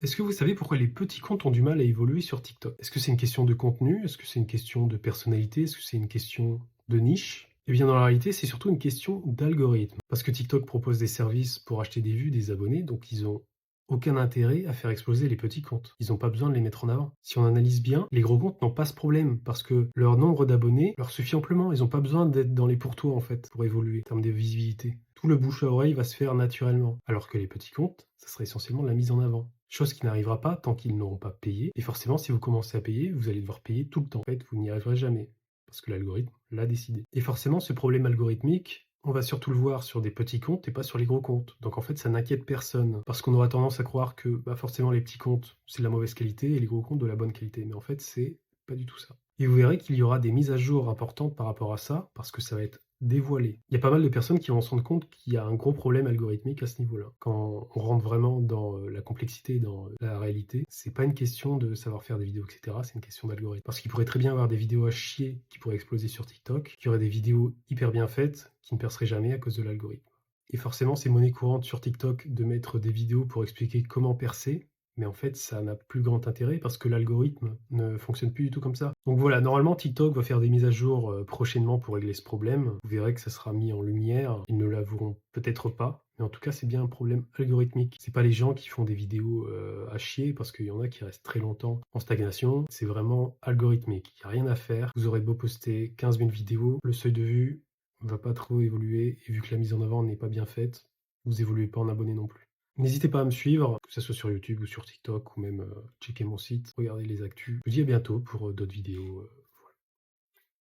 Est-ce que vous savez pourquoi les petits comptes ont du mal à évoluer sur TikTok? Est-ce que c'est une question de contenu? Est-ce que c'est une question de personnalité? Est-ce que c'est une question de niche? Eh bien, dans la réalité, c'est surtout une question d'algorithme. Parce que TikTok propose des services pour acheter des vues, des abonnés, donc ils ont aucun intérêt à faire exploser les petits comptes. Ils n'ont pas besoin de les mettre en avant. Si on analyse bien, les gros comptes n'ont pas ce problème parce que leur nombre d'abonnés leur suffit amplement. Ils n'ont pas besoin d'être dans les pourtours en fait pour évoluer en termes de visibilité. Tout le bouche à oreille va se faire naturellement. Alors que les petits comptes, ça serait essentiellement de la mise en avant. Chose qui n'arrivera pas tant qu'ils n'auront pas payé. Et forcément, si vous commencez à payer, vous allez devoir payer tout le temps. En fait, vous n'y arriverez jamais. Parce que l'algorithme l'a décidé. Et forcément, ce problème algorithmique, on va surtout le voir sur des petits comptes et pas sur les gros comptes. Donc en fait, ça n'inquiète personne. Parce qu'on aura tendance à croire que forcément les petits comptes, c'est de la mauvaise qualité et les gros comptes de la bonne qualité. Mais en fait, c'est pas du tout ça. Et vous verrez qu'il y aura des mises à jour importantes par rapport à ça, parce que ça va être dévoilé. Il y a pas mal de personnes qui vont se rendre compte qu'il y a un gros problème algorithmique à ce niveau-là. Quand on rentre vraiment dans la complexité, dans la réalité, c'est pas une question de savoir faire des vidéos, etc. C'est une question d'algorithme. Parce qu'il pourrait très bien avoir des vidéos à chier qui pourraient exploser sur TikTok, qui auraient des vidéos hyper bien faites qui ne perceraient jamais à cause de l'algorithme. Et forcément, c'est monnaie courante sur TikTok de mettre des vidéos pour expliquer comment percer, mais en fait, ça n'a plus grand intérêt parce que l'algorithme ne fonctionne plus du tout comme ça. Donc voilà, normalement, TikTok va faire des mises à jour prochainement pour régler ce problème. Vous verrez que ça sera mis en lumière. Ils ne l'avoueront peut-être pas, mais en tout cas, c'est bien un problème algorithmique. C'est pas les gens qui font des vidéos à chier parce qu'il y en a qui restent très longtemps en stagnation. C'est vraiment algorithmique. Il n'y a rien à faire. Vous aurez beau poster 15 000 vidéos, le seuil de vue ne va pas trop évoluer et vu que la mise en avant n'est pas bien faite, vous évoluez pas en abonné non plus. N'hésitez pas à me suivre, que ce soit sur YouTube ou sur TikTok ou même checker mon site, regarder les actus. Je vous dis à bientôt pour d'autres vidéos.